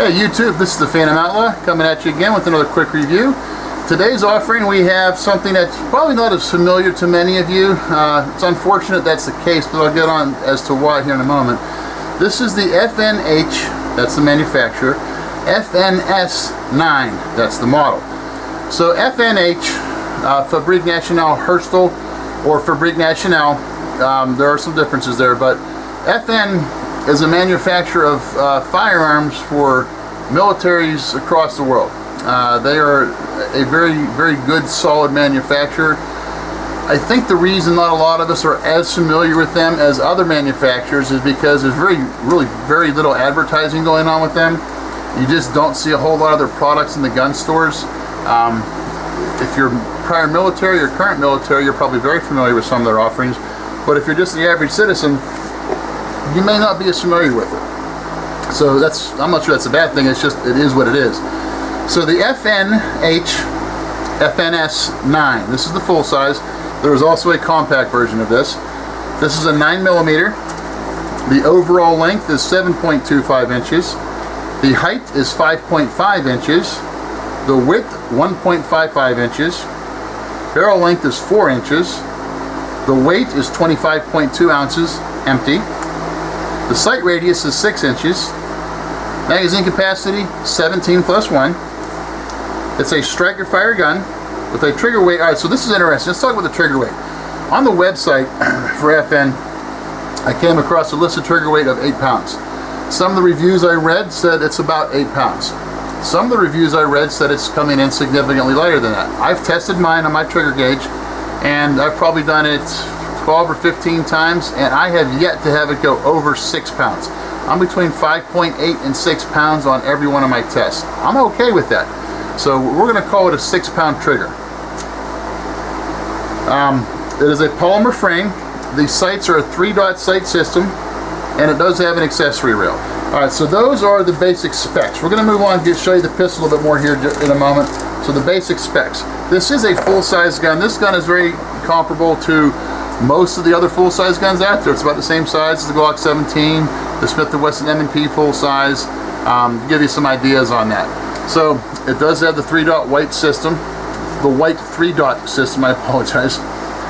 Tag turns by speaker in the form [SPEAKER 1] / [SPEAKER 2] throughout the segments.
[SPEAKER 1] Hey YouTube, this is the Phantom Outlaw coming at you again with another quick review. Today's offering, we have something that's probably not as familiar to many of you. It's unfortunate that's the case, but I'll get on as to why here in a moment. This is the FNH, that's the manufacturer, FNS-9, that's the model. So FNH, Fabrique Nationale Herstal, or Fabrique Nationale, there are some differences there, but FN is a manufacturer of firearms for militaries across the world. They are a very good, solid manufacturer. I think the reason not a lot of us are as familiar with them as other manufacturers is because there's really very little advertising going on with them. You just don't see a whole lot of their products in the gun stores. If you're prior military or current military, you're probably very familiar with some of their offerings. But if you're just the average citizen, you may not be as familiar with it. So I'm not sure that's a bad thing, it's just, it is what it is. So the FNH FNS-9, this is the full size. There is also a compact version of this. This is a 9mm. The overall length is 7.25 inches. The height is 5.5 inches. The width, 1.55 inches. Barrel length is 4 inches. The weight is 25.2 ounces, empty. The sight radius is 6 inches. Magazine capacity, 17+1. It's a striker fire gun with a trigger weight. Alright, so this is interesting. Let's talk about the trigger weight. On the website for FN, I came across a listed trigger weight of 8 pounds. Some of the reviews I read said it's about 8 pounds. Some of the reviews I read said it's coming in significantly lighter than that. I've tested mine on my trigger gauge, and I've probably done it 12 or 15 times, and I have yet to have it go over 6 pounds. I'm between 5.8 and 6 pounds on every one of my tests. I'm okay with that. So we're going to call it a 6-pound trigger. It is a polymer frame. The sights are a 3-dot sight system, and it does have an accessory rail. Alright, so those are the basic specs. We're going to move on and show you the pistol a little bit more here in a moment. So the basic specs. This is a full-size gun. This gun is very comparable to most of the other full-size guns out there. It's about the same size as the Glock 17, the Smith & Wesson M&P full-size. Give you some ideas on that. So it does have the 3-dot white system, the white 3-dot system, I apologize.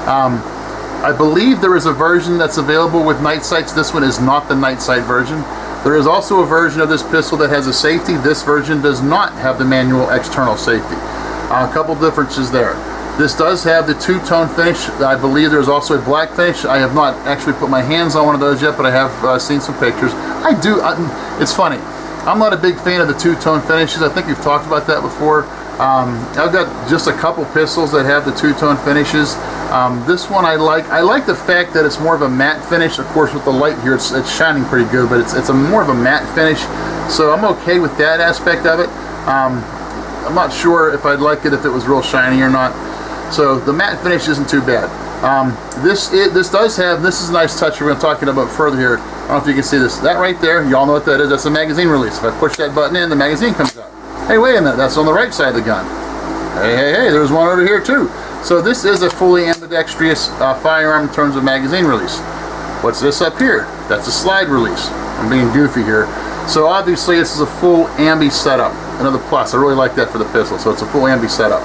[SPEAKER 1] I believe there is a version that's available with night sights. This one is not the night sight version. There is also a version of this pistol that has a safety. This version does not have the manual external safety. A couple differences there. This does have the two-tone finish. I believe there's also a black finish. I have not actually put my hands on one of those yet, but I have seen some pictures. It's funny. I'm not a big fan of the two-tone finishes. I think we've talked about that before. I've got just a couple pistols that have the two-tone finishes. This one I like. I like the fact that it's more of a matte finish. Of course, with the light here, it's shining pretty good, but it's a more of a matte finish. So I'm okay with that aspect of it. I'm not sure if I'd like it if it was real shiny or not. So the matte finish isn't too bad. This is a nice touch we're going to talk about further here. I don't know if you can see this. That right there, y'all know what that is. That's a magazine release. If I push that button in, the magazine comes out. Hey, wait a minute. That's on the right side of the gun. Hey, there's one over here too. So this is a fully ambidextrous firearm in terms of magazine release. What's this up here? That's a slide release. I'm being goofy here. So obviously this is a full ambi setup. Another plus. I really like that for the pistol. So it's a full ambi setup.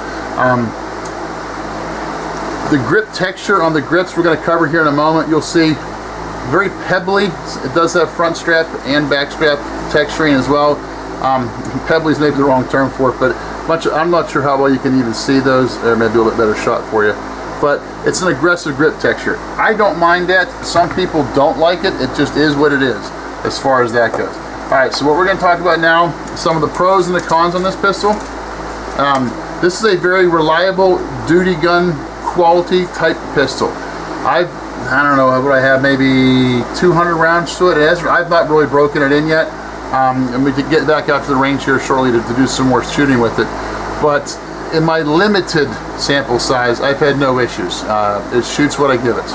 [SPEAKER 1] The grip texture on the grips we're going to cover here in a moment. You'll see very pebbly. It does have front strap and back strap texturing as well. Pebbly is maybe the wrong term for it, but I'm not sure how well you can even see those. There may be a little bit better shot for you. But it's an aggressive grip texture. I don't mind that. Some people don't like it. It just is what it is as far as that goes. Alright, so what we're going to talk about now, some of the pros and the cons on this pistol. This is a very reliable duty gun quality type pistol. I don't know what I have, maybe 200 rounds to it. I've not really broken it in yet. And we could get back out to the range here shortly to do some more shooting with it. But in my limited sample size, I've had no issues. It shoots what I give it,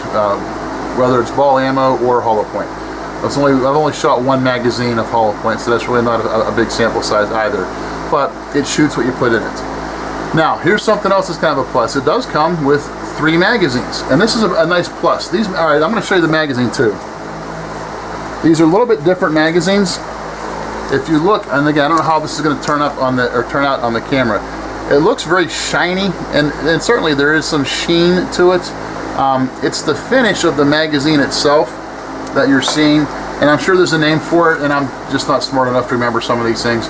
[SPEAKER 1] whether it's ball ammo or hollow point. I've only shot one magazine of hollow point, so that's really not a big sample size either. But it shoots what you put in it. Now, here's something else that's kind of a plus. It does come with 3 magazines, and this is a nice plus. Alright, I'm going to show you the magazine too. These are a little bit different magazines. if you look, and again, I don't know how this is going to turn out on the camera. It looks very shiny, and certainly there is some sheen to it. It's the finish of the magazine itself that you're seeing, and I'm sure there's a name for it, and I'm just not smart enough to remember some of these things.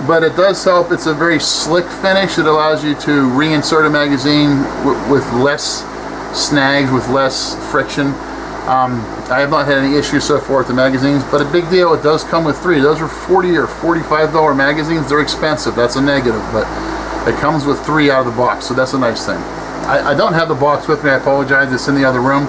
[SPEAKER 1] But it does help. It's a very slick finish. It allows you to reinsert a magazine with less snags, with less friction. I have not had any issues so far with the magazines, but a big deal, it does come with 3. Those are $40 or $45 magazines. They're expensive, that's a negative, but it comes with 3 out of the box, so that's a nice thing. I don't have the box with me, I apologize, it's in the other room.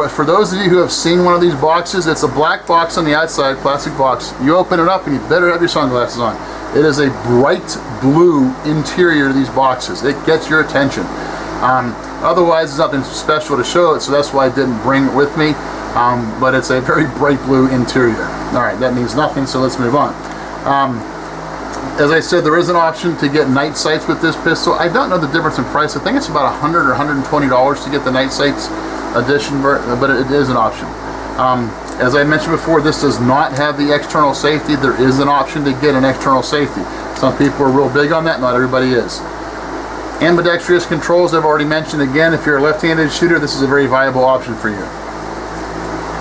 [SPEAKER 1] For those of you who have seen one of these boxes, it's a black box on the outside, plastic box. You open it up and you better have your sunglasses on. It is a bright blue interior to these boxes. It gets your attention. Otherwise, there's nothing special to show it, so that's why I didn't bring it with me. But it's a very bright blue interior. Alright, that means nothing, so let's move on. As I said, there is an option to get night sights with this pistol. I don't know the difference in price. I think it's about $100 or $120 to get the night sights edition, but it is an option. As I mentioned before, this does not have the external safety. There is an option to get an external safety. Some people are real big on that, not everybody is. Ambidextrous controls, I've already mentioned. Again, if you're a left-handed shooter, this is a very viable option for you.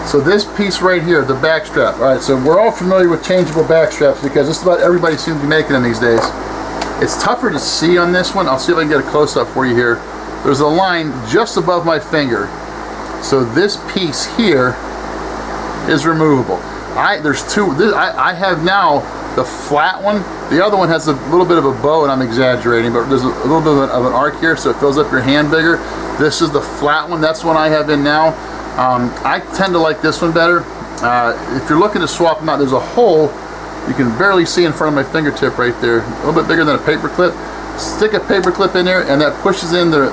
[SPEAKER 1] So this piece right here, the back strap. Alright, so we're all familiar with changeable back straps because just about everybody seems to be making them these days. It's tougher to see on this one. I'll see if I can get a close-up for you here. There's a line just above my finger. So this piece here is removable. There's 2. I have now the flat one. The other one has a little bit of a bow, and I'm exaggerating, but there's a little bit of an arc here, so it fills up your hand bigger. This is the flat one. That's the one I have in now. I tend to like this one better. If you're looking to swap them out, there's a hole you can barely see in front of my fingertip right there, a little bit bigger than a paper clip. Stick a paper clip in there, and that pushes in the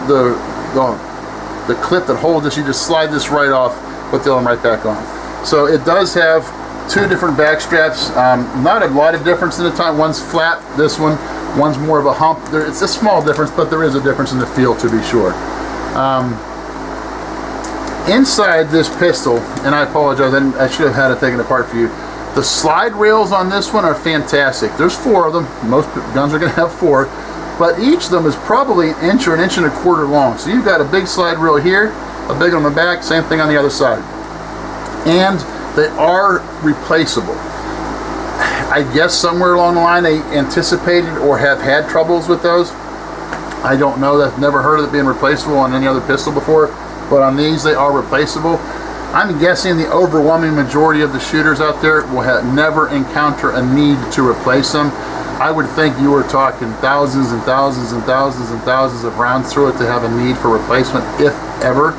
[SPEAKER 1] clip that holds this. You just slide this right off, put the other one right back on. So it does have 2 different back straps. Not a lot of difference in the time. One's flat, this one's more of a hump. It's a small difference, but there is a difference in the feel, to be sure. Inside this pistol, and I apologize, I should have had it taken apart for you. The slide rails on this one are fantastic. There's 4 of them. Most guns are going to have 4, but each of them is probably an inch or an inch and a quarter long. So you've got a big slide rail here, a big one on the back, same thing on the other side. And they are replaceable. I guess somewhere along the line they anticipated or have had troubles with those. I don't know. I've never heard of it being replaceable on any other pistol before, but on these they are replaceable. I'm guessing the overwhelming majority of the shooters out there will never encounter a need to replace them. I would think you were talking thousands and thousands and thousands and thousands of rounds through it to have a need for replacement, if ever,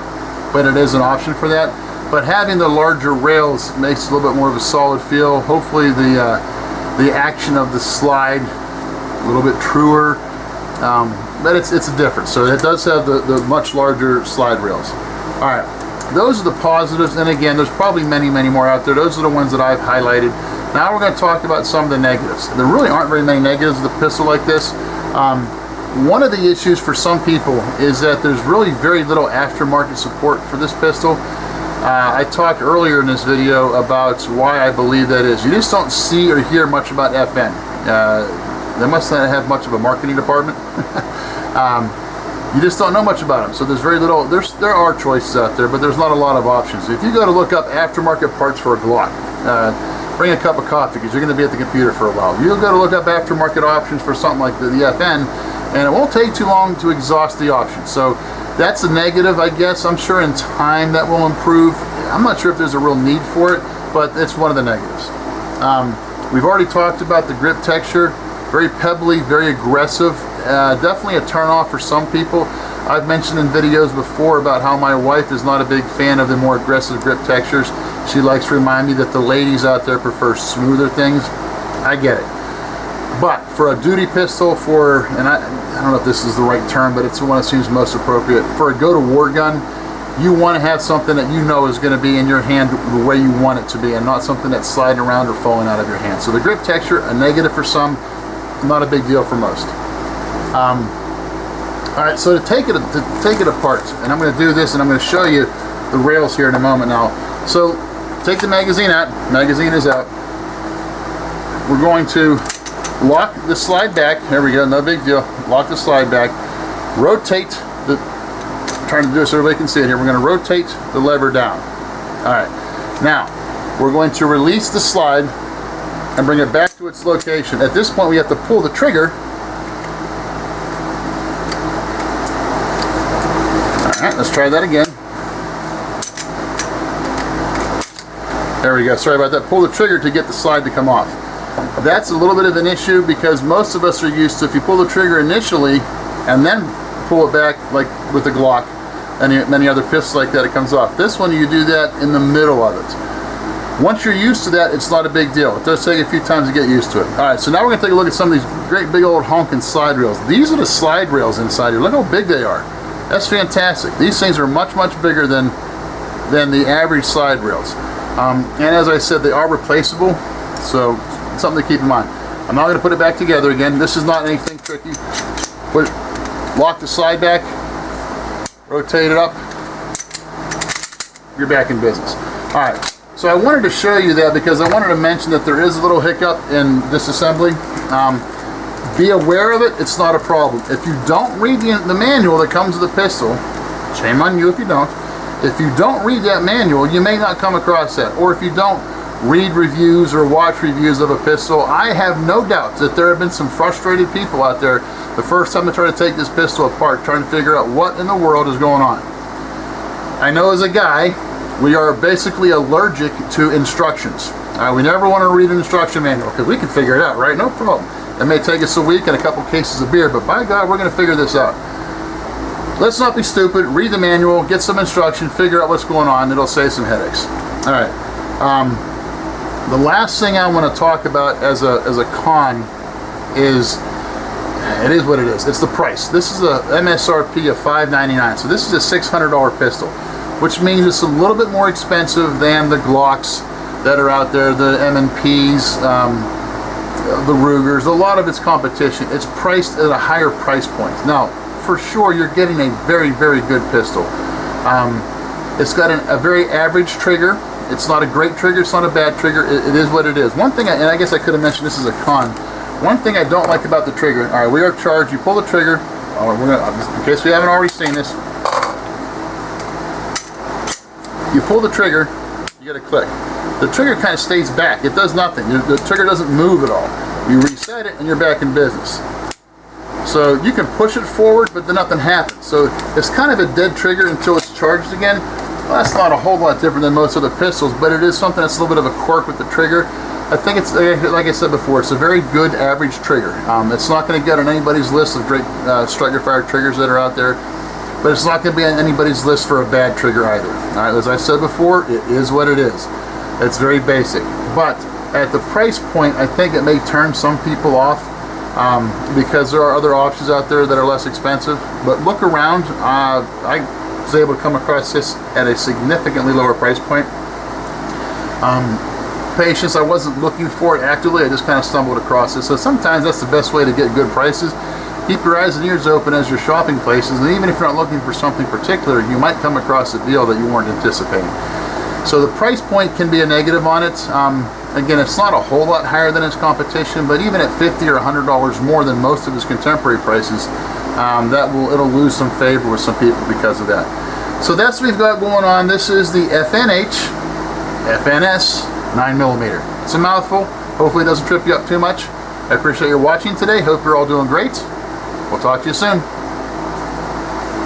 [SPEAKER 1] but it is an option for that. But having the larger rails makes it a little bit more of a solid feel. Hopefully the action of the slide a little bit truer, but it's a difference. So it does have the much larger slide rails. All right, those are the positives, and again, there's probably many more out there. Those are the ones that I've highlighted. Now we're going to talk about some of the negatives. There really aren't very many negatives with a pistol like this. One of the issues for some people is that there's really very little aftermarket support for this pistol. I talked earlier in this video about why I believe that is. You just don't see or hear much about FN. They must not have much of a marketing department. You just don't know much about them. So there's very little, there are choices out there, but there's not a lot of options. If you go to look up aftermarket parts for a Glock, bring a cup of coffee because you're going to be at the computer for a while. You'll go to look up aftermarket options for something like the FN, and it won't take too long to exhaust the options. So that's a negative, I guess. I'm sure in time that will improve. I'm not sure if there's a real need for it, but it's one of the negatives. We've already talked about the grip texture. Very pebbly, very aggressive. Definitely a turn off for some people. I've mentioned in videos before about how my wife is not a big fan of the more aggressive grip textures. She likes to remind me that the ladies out there prefer smoother things. I get it. But for a duty pistol, and I don't know if this is the right term, but it's the one that seems most appropriate. For a go-to-war gun, you want to have something that you know is going to be in your hand the way you want it to be, and not something that's sliding around or falling out of your hand. So the grip texture, a negative for some, not a big deal for most. All right, so to take it apart, and I'm going to do this, and I'm going to show you the rails here in a moment now. So take the magazine out. Magazine is out. we're going to lock the slide back. There we go, no big deal. Lock the slide back. Rotate the, I'm trying to do this so everybody can see it here. We're going to rotate the lever down. All right, now we're going to release the slide and bring it back to its location. At this point, we have to pull the trigger. All right, let's try that again. There we go, sorry about that. Pull the trigger to get the slide to come off. That's a little bit of an issue because most of us are used to, if you pull the trigger initially and then pull it back, like with the Glock and many other pistols like that, it comes off. This one, you do that in the middle of it. Once you're used to that, it's not a big deal. It does take a few times to get used to it. All right, so now we're gonna take a look at some of these great big old honking slide rails. These are the slide rails inside here. Look how big they are. That's fantastic. These things are much, much bigger than the average slide rails. And as I said, they are replaceable, so something to keep in mind. I'm not going to put it back together again. This is not anything tricky. Lock the slide back, rotate it up, you're back in business. All right, so I wanted to show you that because I wanted to mention that there is a little hiccup in disassembly. Be aware of it, it's not a problem. If you don't read the manual that comes with the pistol, shame on you if you don't. If you don't read that manual, you may not come across that. Or if you don't read reviews or watch reviews of a pistol, I have no doubt that there have been some frustrated people out there the first time they try to take this pistol apart, trying to figure out what in the world is going on. I know as a guy, we are basically allergic to instructions. We never want to read an instruction manual because we can figure it out, right? No problem. It may take us a week and a couple cases of beer, but by God, we're going to figure this out. Let's not be stupid, read the manual, get some instruction, figure out what's going on, it'll save some headaches. All right, the last thing I want to talk about as a con is, it is what it is, it's the price. This is a MSRP of $599, so this is a $600 pistol, which means it's a little bit more expensive than the Glocks that are out there, the M&Ps, the Rugers, a lot of its competition. It's priced at a higher price point. Now, for sure, you're getting a very, very good pistol. It's got a very average trigger. It's not a great trigger, it's not a bad trigger, it is what it is. One thing, and I guess I could have mentioned this as a con, one thing I don't like about the trigger, all right, we are charged, you pull the trigger, in case we haven't already seen this, you pull the trigger, you get a click. The trigger kind of stays back, it does nothing, the trigger doesn't move at all. You reset it and you're back in business. So you can push it forward, but then nothing happens. So it's kind of a dead trigger until it's charged again. Well, that's not a whole lot different than most other pistols, but it is something that's a little bit of a quirk with the trigger. I think it's, like I said before, it's a very good average trigger. It's not going to get on anybody's list of great striker-fired triggers that are out there, but it's not going to be on anybody's list for a bad trigger either. All right, as I said before, it is what it is. It's very basic, but at the price point, I think it may turn some people off. Because there are other options out there that are less expensive. But look around, I was able to come across this at a significantly lower price point. Patience, I wasn't looking for it actively, I just kind of stumbled across it. So sometimes that's the best way to get good prices. Keep your eyes and ears open as you're shopping places, and even if you're not looking for something particular, you might come across a deal that you weren't anticipating. So the price point can be a negative on it. Again, it's not a whole lot higher than its competition, but even at $50 or $100 more than most of its contemporary prices, it'll lose some favor with some people because of that. So that's what we've got going on. This is the FNH FNS 9mm. It's a mouthful. Hopefully it doesn't trip you up too much. I appreciate your watching today. Hope you're all doing great. We'll talk to you soon.